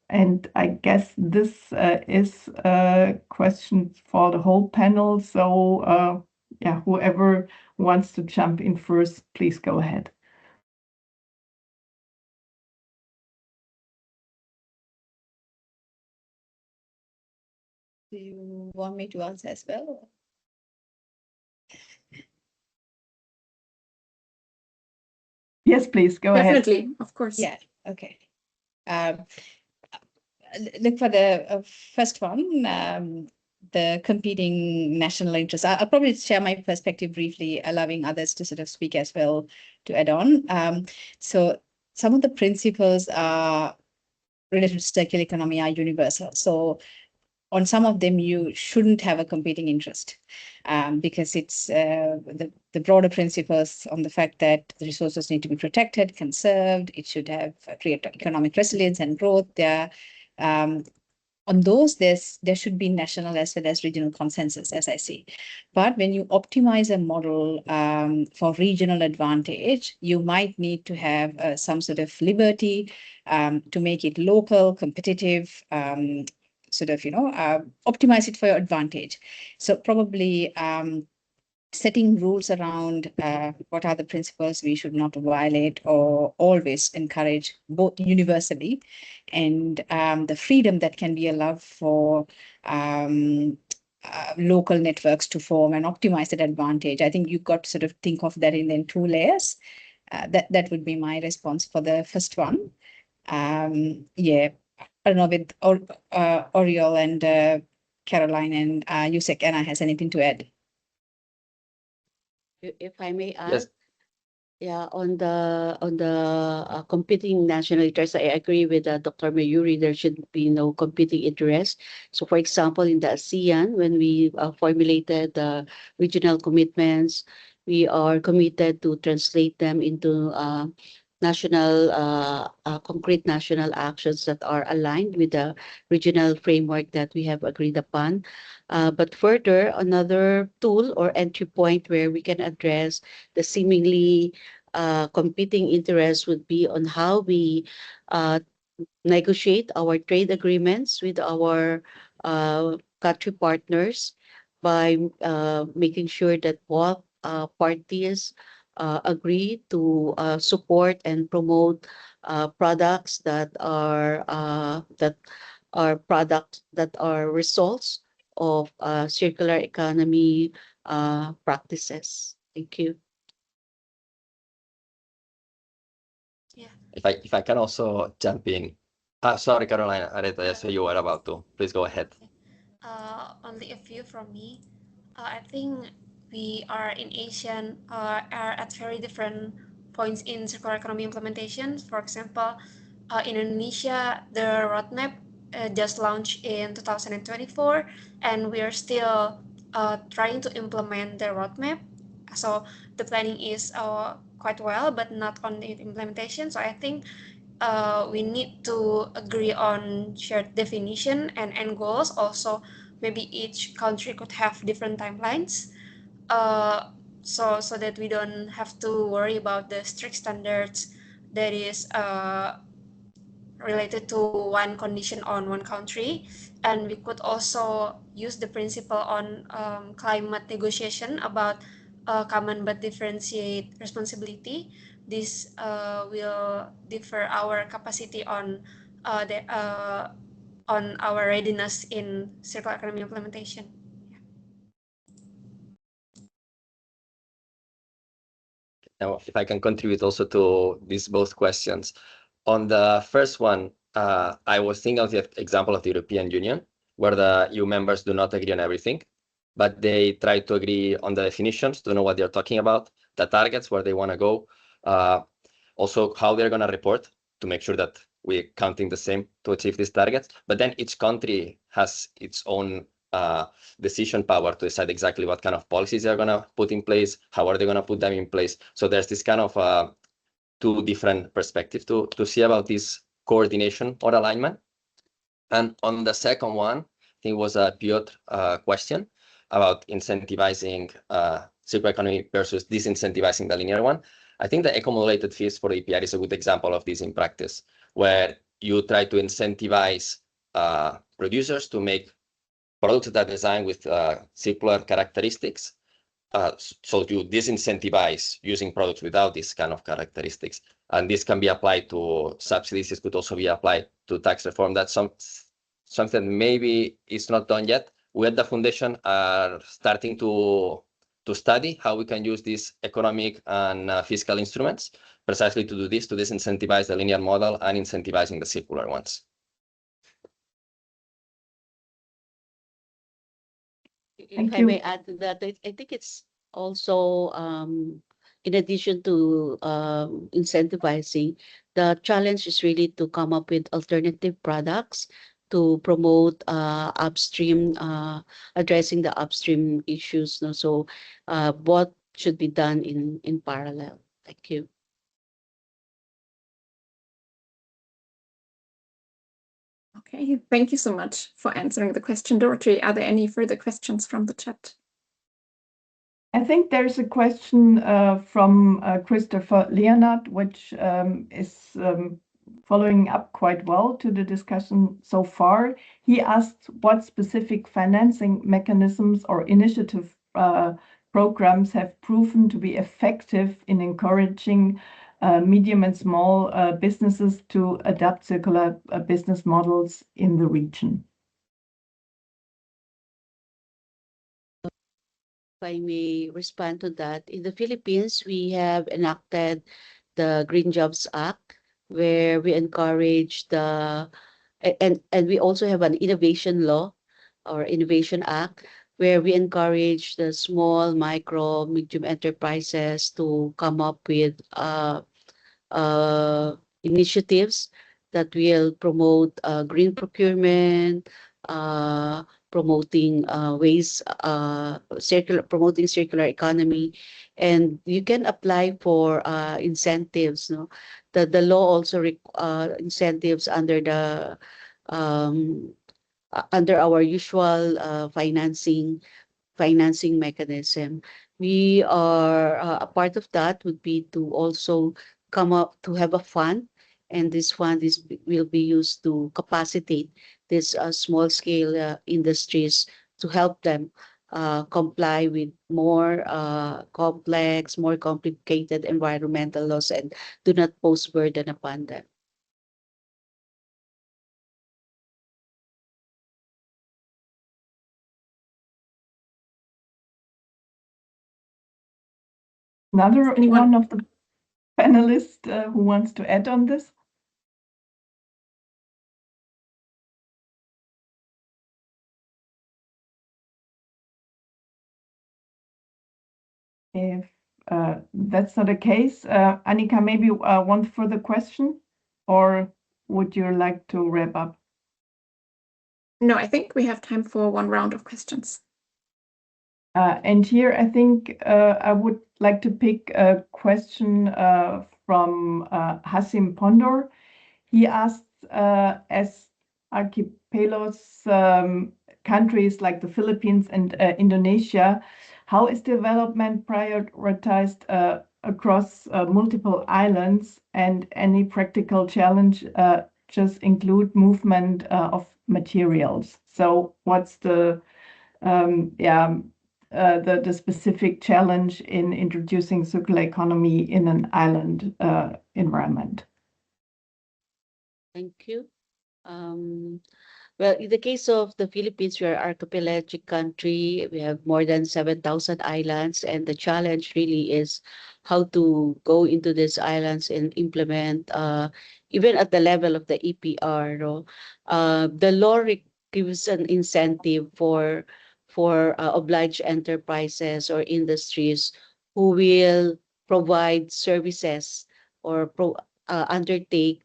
And I guess this is a question for the whole panel. So whoever wants to jump in first, please go ahead. Do you want me to answer as well? Yes, please go ahead. Definitely, of course. Yeah, okay. Look, for the first one, the competing national interests. I'll probably share my perspective briefly, allowing others to sort of speak as well to add on. So some of the principles are related to circular economy are universal. So on some of them, you shouldn't have a competing interest because it's the broader principles on the fact that the resources need to be protected, conserved. It should have create economic resilience and growth. On those, there should be national as well as regional consensus, as I see. But when you optimize a model for regional advantage, you might need to have some sort of liberty to make it local, competitive, optimize it for your advantage. So probably setting rules around what are the principles we should not violate or always encourage, both universally, and the freedom that can be allowed for local networks to form and optimize that advantage. I think you've got to sort of think of that in two layers. That would be my response for the first one. Yeah, I don't know with Oriol and Caroline and Yusek, Anna has anything to add? If I may add, Yes. yeah, on the competing national interests, I agree with Dr. Mayuri. There should be no competing interest. So, for example, in the ASEAN, when we formulated the regional commitments, we are committed to translate them into national, concrete national actions that are aligned with the regional framework that we have agreed upon. But further, another tool or entry point where we can address the seemingly competing interests would be on how we negotiate our trade agreements with our country partners by making sure that both parties agree to support and promote products that are results of circular economy practices. Thank you. Yeah. If I can also jump in. Sorry, Caroline, Aretha, so you were about to. Please go ahead. Only a few from me. I think we are in ASEAN are at very different points in circular economy implementation. For example, in Indonesia, the roadmap just launched in 2024, and we are still trying to implement the roadmap. So the planning is quite well, but not on the implementation. So I think we need to agree on shared definition and end goals. Also, maybe each country could have different timelines, so that we don't have to worry about the strict standards that is related to one condition on one country. And we could also use the principle on climate negotiation about common but differentiate responsibility. This will differ our capacity on our readiness in circular economy implementation. Now, if I can contribute also to these both questions. On the first one, I was thinking of the example of the European Union, where the EU members do not agree on everything, but they try to agree on the definitions to know what they're talking about, the targets, where they want to go, also how they're going to report to make sure that we're counting the same to achieve these targets. But then each country has its own decision power to decide exactly what kind of policies they're going to put in place, how are they going to put them in place. So there's this kind of two different perspectives to see about this coordination or alignment. And on the second one, I think it was a Piotr question about incentivizing circular economy versus disincentivizing the linear one. I think the eco-modulated fees for EPR is a good example of this in practice, where you try to incentivize producers to make products that are designed with circular characteristics. So you disincentivize using products without these kind of characteristics. And this can be applied to subsidies. This could also be applied to tax reform. That's something maybe is not done yet. We at the foundation are starting to study how we can use these economic and fiscal instruments precisely to do this, to disincentivize the linear model and incentivizing the circular ones. If I may add to that, I think it's also in addition to incentivizing, the challenge is really to come up with alternative products to promote upstream, addressing the upstream issues. No? So what should be done in parallel? Thank you. Okay, thank you so much for answering the question, Dorothy. Are there any further questions from the chat? I think there's a question from Christopher Leonard, which is following up quite well to the discussion so far. He asked what specific financing mechanisms or initiative programs have proven to be effective in encouraging medium and small businesses to adapt circular business models in the region. If I may respond to that, in the Philippines, we have enacted the Green Jobs Act, where we encourage and we also have an innovation law or innovation act, where we encourage the small, micro, medium enterprises to come up with initiatives that will promote green procurement, promoting promoting circular economy, and you can apply for incentives. No, the law also incentives um, under our usual financing mechanism. We are a part of that would be to also come up to have a fund, and this fund will be used to capacitate these small scale industries to help them comply with more complex, more complicated environmental laws and do not pose burden upon them. Another one of the panelists who wants to add on this? If that's not the case, Annika, maybe one further question, or would you like to wrap up? No, I think we have time for one round of questions. And here, I think I would like to pick a question from Hasim Pondor. He asks, as archipelagos countries like the Philippines and Indonesia, how is development prioritized across multiple islands, and any practical challenge just include movement of materials? So what's the the specific challenge in introducing circular economy in an island environment? Thank you. Well, in the case of the Philippines, we are an archipelagic country. We have more than 7,000 islands, and the challenge really is how to go into these islands and implement, even at the level of the EPR. No? The law gives an incentive for obliged enterprises or industries who will provide services or undertake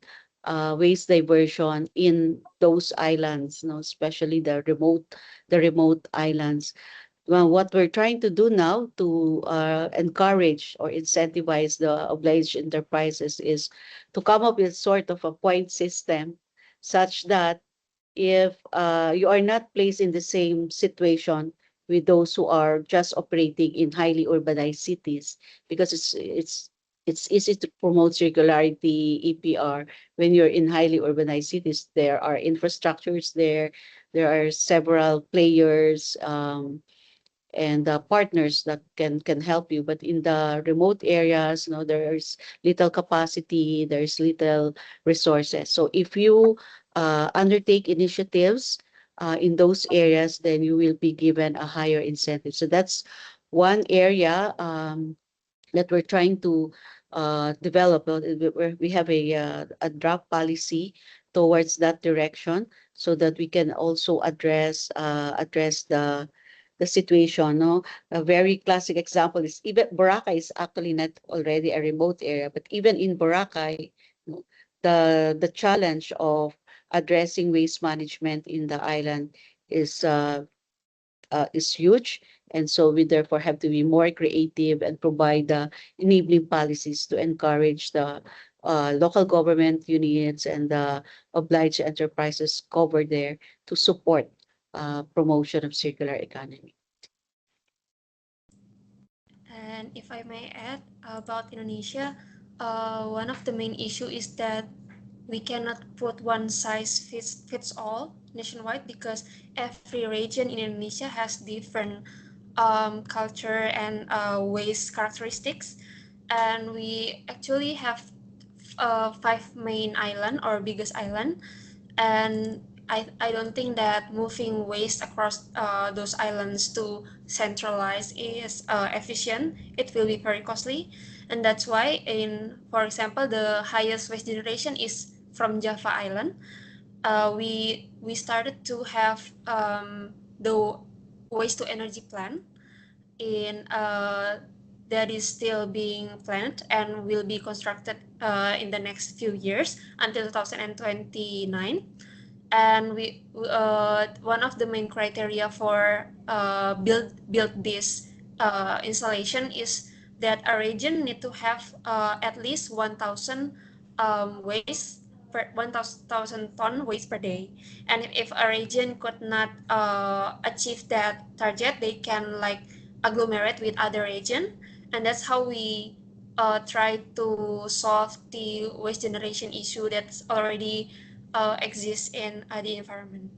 waste diversion in those islands, no, especially the remote islands. Well, what we're trying to do now to encourage or incentivize the obliged enterprises is to come up with sort of a point system such that if you are not placed in the same situation with those who are just operating in highly urbanized cities, because it's easy to promote circularity EPR when you're in highly urbanized cities. There are infrastructures there are several players and partners that can help you. But in the remote areas, you know, there's little capacity, there's little resources. So if you undertake initiatives in those areas, then you will be given a higher incentive. So that's one area that we're trying to develop. We have a draft policy towards that direction, so that we can also address the situation. No, a very classic example is even Boracay is actually not already a remote area, but even in Boracay, the challenge of addressing waste management in the island is huge. And so we therefore have to be more creative and provide the enabling policies to encourage the local government units and the obliged enterprises covered there to support promotion of circular economy. And if I may add about Indonesia, one of the main issue is that we cannot put one size fits all nationwide, because every region in Indonesia has different culture and waste characteristics. And we actually have 5 main island or biggest island, and I don't think that moving waste across those islands to centralize is efficient. It will be very costly, and that's why for example, the highest waste generation is from Java Island. We started to have the waste to energy plant in that is still being planned and will be constructed in the next few years until 2029. And one of the main criteria for build this installation is that a region need to have at least 1,000 waste per 1,000 ton waste per day. And if a region could not achieve that target, they can like agglomerate with other region, and that's how we try to solve the waste generation issue that's already exists in the environment.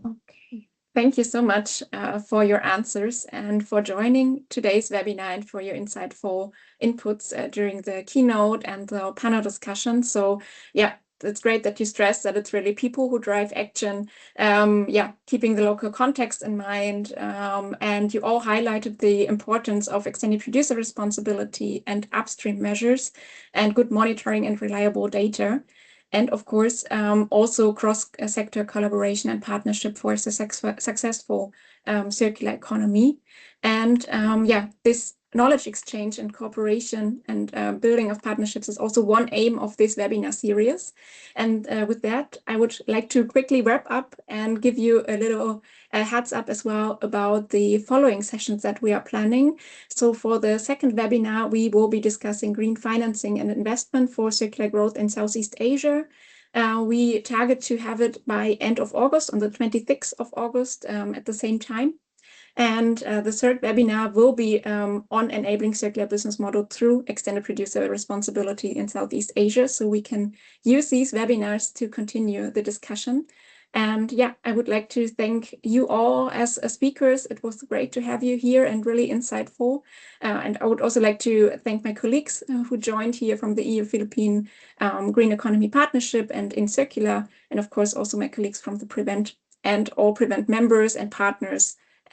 Okay, thank you so much for your answers and for joining today's webinar and for your insightful inputs during the keynote and the panel discussion. So yeah, it's great that you stress that it's really people who drive action, keeping the local context in mind. And you all highlighted the importance of extended producer responsibility and upstream measures and good monitoring and reliable data. And of course, also cross-sector collaboration and partnership for a successful circular economy. And this knowledge exchange and cooperation and building of partnerships is also one aim of this webinar series. And with that, I would like to quickly wrap up and give you a little heads up as well about the following sessions that we are planning. So for the second webinar, we will be discussing green financing and investment for circular growth in Southeast Asia. We target to have it by end of August, on the 26th of August at the same time. And the third webinar will be on enabling circular business model through extended producer responsibility in Southeast Asia. So we can use these webinars to continue the discussion. And yeah, I would like to thank you all as speakers. It was great to have you here and really insightful. And I would also like to thank my colleagues who joined here from the EU-Philippine Green Economy Partnership and in Circular, and of course also my colleagues from the Prevent and all Prevent members and partners